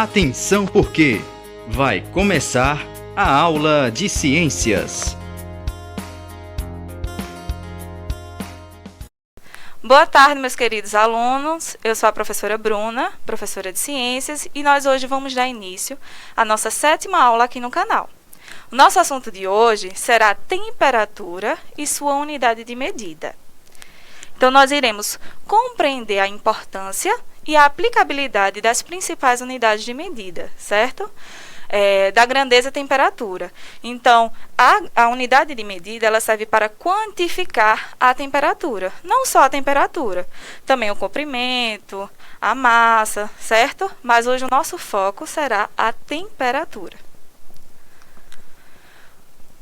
Atenção porque vai começar a aula de ciências. Boa tarde, meus queridos alunos. Eu sou a professora Bruna, professora de ciências, e nós hoje vamos dar início à nossa 7ª aula aqui no canal. O nosso assunto de hoje será temperatura e sua unidade de medida. Então, nós iremos compreender a importância e a aplicabilidade das principais unidades de medida, certo? Da grandeza e temperatura. Então, a unidade de medida ela serve para quantificar a temperatura. Não só a temperatura, também o comprimento, a massa, certo? Mas hoje o nosso foco será a temperatura.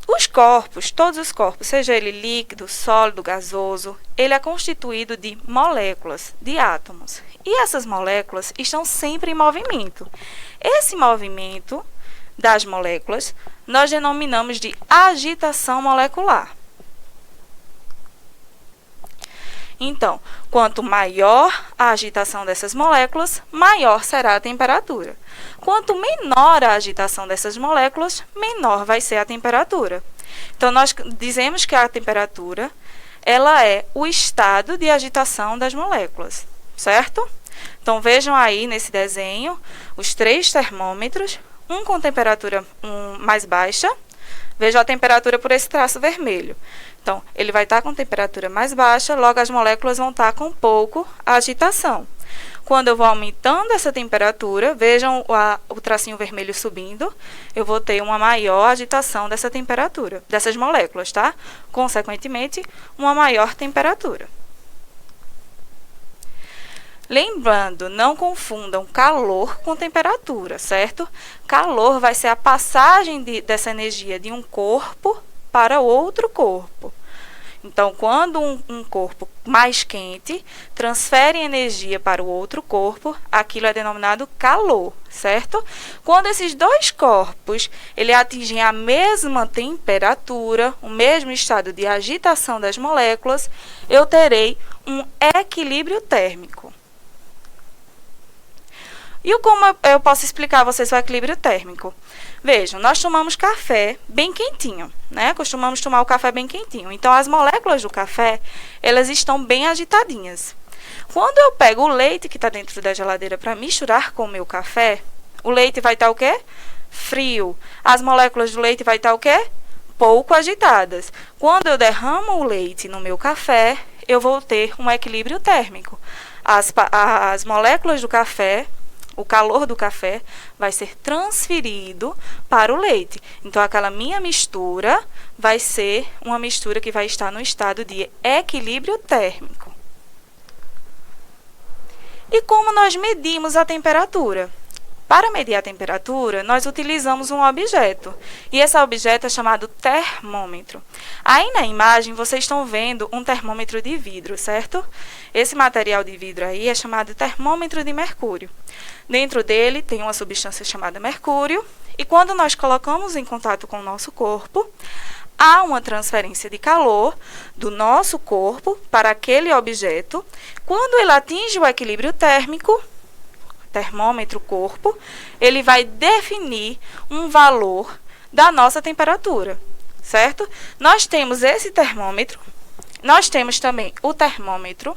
Os corpos, todos os corpos, seja ele líquido, sólido, gasoso, ele é constituído de moléculas, de átomos. E essas moléculas estão sempre em movimento. Esse movimento das moléculas nós denominamos de agitação molecular. Então, quanto maior a agitação dessas moléculas, maior será a temperatura. Quanto menor a agitação dessas moléculas, menor vai ser a temperatura. Então, nós dizemos que a temperatura ela é o estado de agitação das moléculas, certo? Então, vejam aí nesse desenho os 3 termômetros, um com temperatura mais baixa. Vejam a temperatura por esse traço vermelho. Então, ele vai estar com temperatura mais baixa, logo as moléculas vão estar com pouco agitação. Quando eu vou aumentando essa temperatura, vejam o tracinho vermelho subindo, eu vou ter uma maior agitação dessa temperatura, dessas moléculas, tá? Consequentemente, uma maior temperatura. Lembrando, não confundam calor com temperatura, certo? Calor vai ser a passagem dessa energia de um corpo para outro corpo. Então, quando um corpo mais quente transfere energia para o outro corpo, aquilo é denominado calor, certo? Quando esses 2 corpos atingem a mesma temperatura, o mesmo estado de agitação das moléculas, eu terei um equilíbrio térmico. E como eu posso explicar a vocês o equilíbrio térmico? Vejam, nós tomamos café bem quentinho, né? Costumamos tomar o café bem quentinho. Então, as moléculas do café, elas estão bem agitadinhas. Quando eu pego o leite que está dentro da geladeira para misturar com o meu café, o leite vai estar o quê? Frio. As moléculas do leite vai estar o quê? Pouco agitadas. Quando eu derramo o leite no meu café, eu vou ter um equilíbrio térmico. As moléculas do café, o calor do café vai ser transferido para o leite. Então, aquela minha mistura vai ser uma mistura que vai estar no estado de equilíbrio térmico. E como nós medimos a temperatura? Para medir a temperatura, nós utilizamos um objeto. E esse objeto é chamado termômetro. Aí na imagem, vocês estão vendo um termômetro de vidro, certo? Esse material de vidro aí é chamado termômetro de mercúrio. Dentro dele tem uma substância chamada mercúrio. E quando nós colocamos em contato com o nosso corpo, há uma transferência de calor do nosso corpo para aquele objeto. Quando ele atinge o equilíbrio térmico, termômetro corpo, ele vai definir um valor da nossa temperatura, certo? Nós temos esse termômetro, nós temos também o termômetro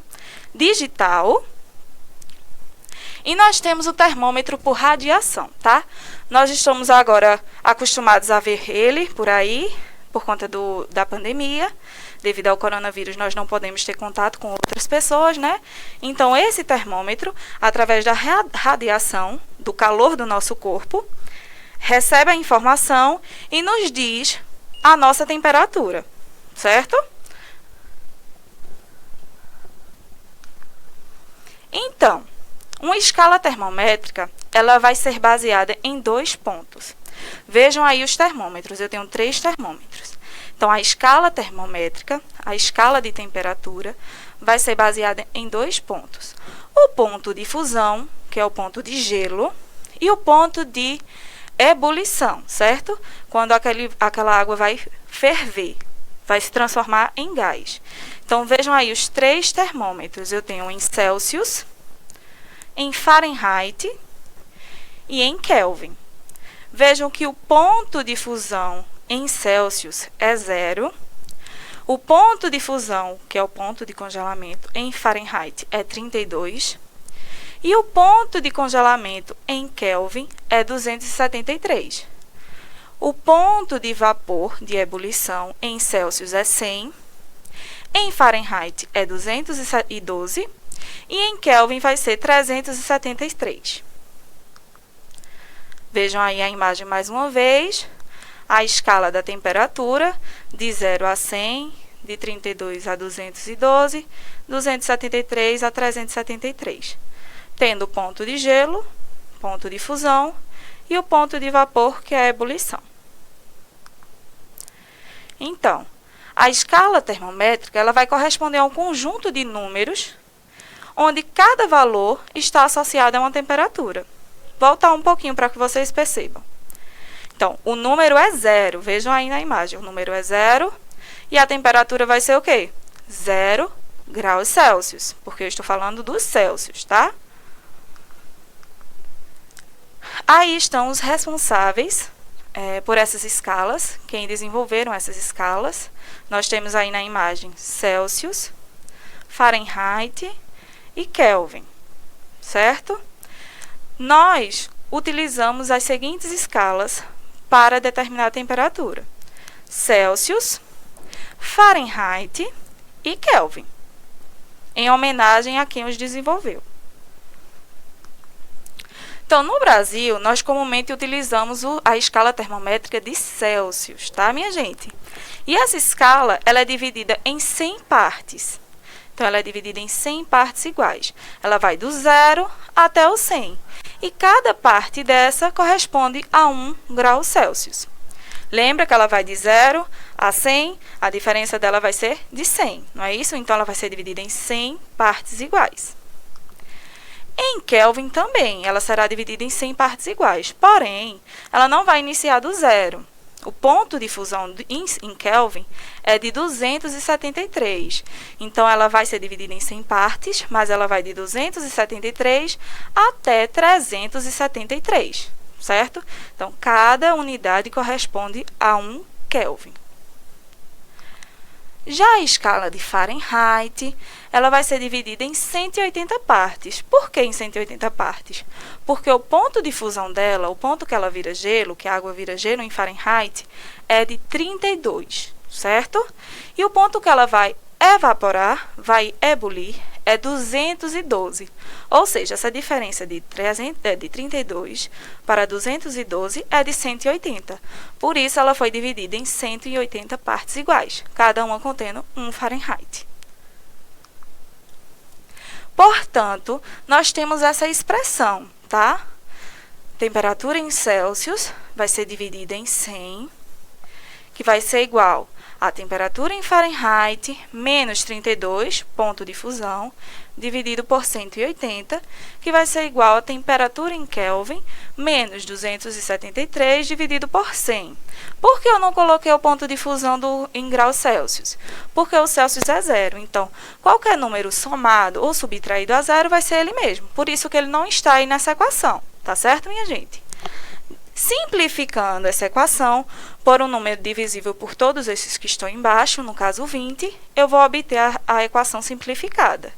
digital e nós temos o termômetro por radiação, tá? Nós estamos agora acostumados a ver ele por aí, por conta da pandemia. Devido ao coronavírus, nós não podemos ter contato com outras pessoas, né? Então, esse termômetro, através da radiação, do calor do nosso corpo, recebe a informação e nos diz a nossa temperatura, certo? Então, uma escala termométrica, ela vai ser baseada em 2 pontos. Vejam aí os termômetros, eu tenho 3 termômetros. Então, a escala termométrica, a escala de temperatura, vai ser baseada em 2 pontos. O ponto de fusão, que é o ponto de gelo, e o ponto de ebulição, certo? Quando aquela água vai ferver, vai se transformar em gás. Então, vejam aí os 3 termômetros. Eu tenho em Celsius, em Fahrenheit e em Kelvin. Vejam que o ponto de fusão em Celsius é 0. O ponto de fusão, que é o ponto de congelamento, em Fahrenheit é 32. E o ponto de congelamento em Kelvin é 273. O ponto de vapor de ebulição em Celsius é 100. Em Fahrenheit é 212. E em Kelvin vai ser 373. Vejam aí a imagem mais uma vez. A escala da temperatura de 0 a 100, de 32 a 212, 273 a 373. Tendo o ponto de gelo, ponto de fusão e o ponto de vapor, que é a ebulição. Então, a escala termométrica ela vai corresponder a um conjunto de números onde cada valor está associado a uma temperatura. Vou voltar um pouquinho para que vocês percebam. Então, o número é 0. Vejam aí na imagem. O número é 0 e a temperatura vai ser o quê? 0 graus Celsius, porque eu estou falando dos Celsius, tá? Aí estão os responsáveis por essas escalas, quem desenvolveram essas escalas. Nós temos aí na imagem Celsius, Fahrenheit e Kelvin, certo? Nós utilizamos as seguintes escalas para determinar a temperatura: Celsius, Fahrenheit e Kelvin, em homenagem a quem os desenvolveu. Então, no Brasil, nós comumente utilizamos a escala termométrica de Celsius, tá, minha gente? E essa escala, ela é dividida em 100 partes. Então, ela é dividida em 100 partes iguais. Ela vai do 0 até o 100. E cada parte dessa corresponde a 1 grau Celsius. Lembra que ela vai de 0 a 100, a diferença dela vai ser de 100, não é isso? Então, ela vai ser dividida em 100 partes iguais. Em Kelvin também, ela será dividida em 100 partes iguais, porém, ela não vai iniciar do 0. O ponto de fusão em Kelvin é de 273. Então, ela vai ser dividida em 100 partes, mas ela vai de 273 até 373, certo? Então, cada unidade corresponde a 1 Kelvin. Já a escala de Fahrenheit, ela vai ser dividida em 180 partes. Por que em 180 partes? Porque o ponto de fusão dela, o ponto que ela vira gelo, que a água vira gelo em Fahrenheit, é de 32, certo? E o ponto que ela vai evaporar, vai ebulir, é 212. Ou seja, essa diferença de 32 para 212 é de 180. Por isso, ela foi dividida em 180 partes iguais, cada uma contendo 1 Fahrenheit. Portanto, nós temos essa expressão, tá? Temperatura em Celsius vai ser dividida em 100, que vai ser igual a temperatura em Fahrenheit menos 32, ponto de fusão, dividido por 180, que vai ser igual a temperatura em Kelvin menos 273, dividido por 100. Por que eu não coloquei o ponto de fusão em graus Celsius? Porque o Celsius é 0. Então, qualquer número somado ou subtraído a 0 vai ser ele mesmo. Por isso que ele não está aí nessa equação. Tá certo, minha gente? Simplificando essa equação por um número divisível por todos esses que estão embaixo, no caso 20, eu vou obter a equação simplificada.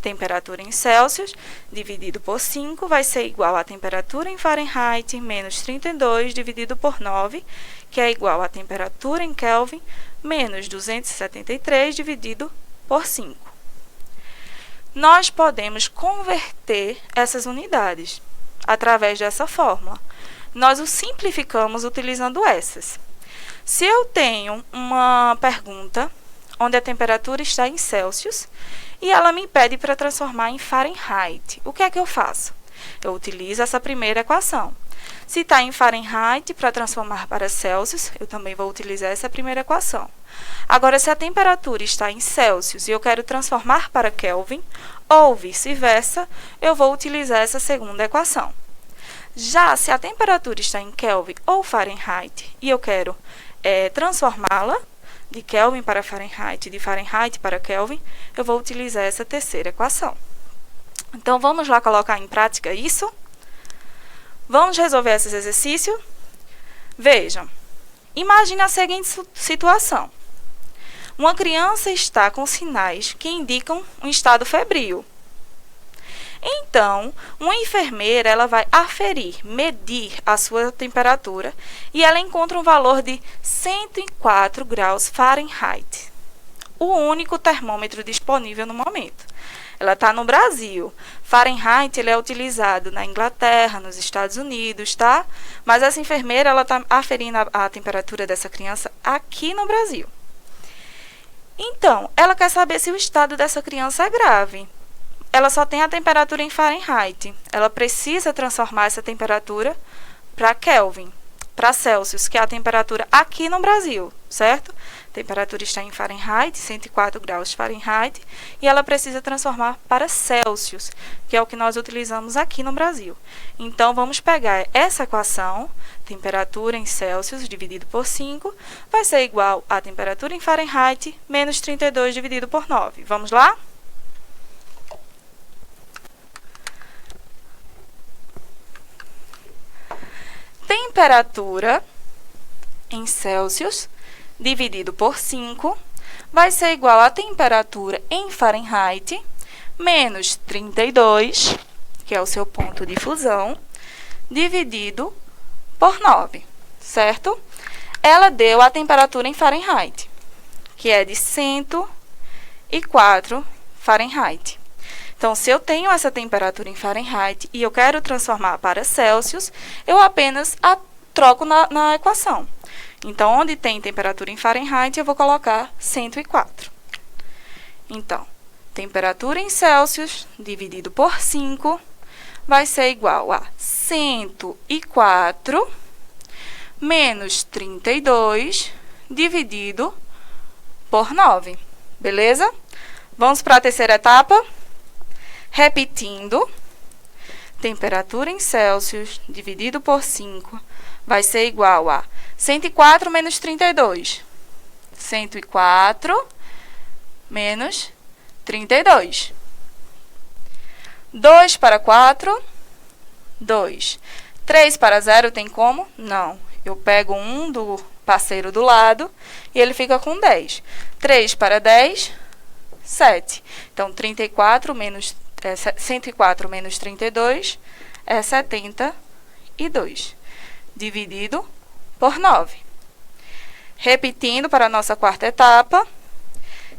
Temperatura em Celsius dividido por 5 vai ser igual a temperatura em Fahrenheit menos 32 dividido por 9, que é igual a temperatura em Kelvin menos 273 dividido por 5. Nós podemos converter essas unidades através dessa fórmula. Nós o simplificamos utilizando essas. Se eu tenho uma pergunta onde a temperatura está em Celsius e ela me pede para transformar em Fahrenheit, o que é que eu faço? Eu utilizo essa primeira equação. Se está em Fahrenheit, para transformar para Celsius, eu também vou utilizar essa primeira equação. Agora, se a temperatura está em Celsius e eu quero transformar para Kelvin, ou vice-versa, eu vou utilizar essa segunda equação. Já se a temperatura está em Kelvin ou Fahrenheit e eu quero transformá-la de Kelvin para Fahrenheit, de Fahrenheit para Kelvin, eu vou utilizar essa terceira equação. Então, vamos lá colocar em prática isso? Vamos resolver esse exercício? Vejam, imagine a seguinte situação. Uma criança está com sinais que indicam um estado febril. Então, uma enfermeira ela vai aferir, medir a sua temperatura e ela encontra um valor de 104 graus Fahrenheit. O único termômetro disponível no momento. Ela está no Brasil. Fahrenheit ele é utilizado na Inglaterra, nos Estados Unidos, tá? Mas essa enfermeira ela está aferindo a temperatura dessa criança aqui no Brasil. Então, ela quer saber se o estado dessa criança é grave. Ela só tem a temperatura em Fahrenheit. Ela precisa transformar essa temperatura para Kelvin, para Celsius, que é a temperatura aqui no Brasil, certo? A temperatura está em Fahrenheit, 104 graus Fahrenheit, e ela precisa transformar para Celsius, que é o que nós utilizamos aqui no Brasil. Então, vamos pegar essa equação, temperatura em Celsius dividido por 5, vai ser igual a temperatura em Fahrenheit menos 32 dividido por 9. Vamos lá? Temperatura em Celsius dividido por 5 vai ser igual a temperatura em Fahrenheit menos 32, que é o seu ponto de fusão, dividido por 9, certo? Ela deu a temperatura em Fahrenheit, que é de 104 Fahrenheit. Então, se eu tenho essa temperatura em Fahrenheit e eu quero transformar para Celsius, eu apenas a troco na equação. Então, onde tem temperatura em Fahrenheit, eu vou colocar 104. Então, temperatura em Celsius dividido por 5 vai ser igual a 104 menos 32 dividido por 9. Beleza? Vamos para a terceira etapa? Repetindo, temperatura em Celsius dividido por 5 vai ser igual a 104 menos 32. 104 menos 32. 2 para 4, 2. 3 para 0 tem como? Não. Eu pego um do parceiro do lado e ele fica com 10. 3 para 10, 7. Então, 104 menos 32 é 72, dividido por 9. Repetindo para a nossa quarta etapa,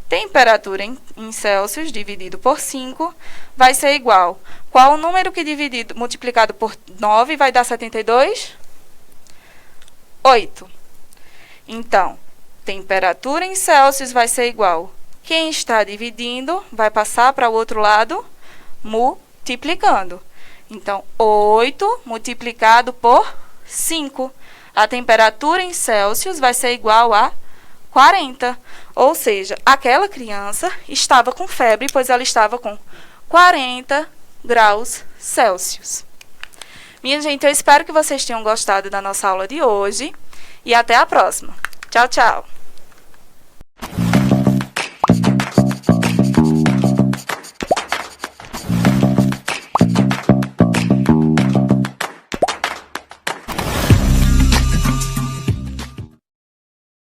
temperatura em Celsius dividido por 5 vai ser igual. Qual o número que multiplicado por 9 vai dar 72? 8. Então, temperatura em Celsius vai ser igual. Quem está dividindo vai passar para o outro lado multiplicando. Então, 8 multiplicado por 5. A temperatura em Celsius vai ser igual a 40. Ou seja, aquela criança estava com febre, pois ela estava com 40 graus Celsius. Minha gente, eu espero que vocês tenham gostado da nossa aula de hoje e até a próxima. Tchau, tchau!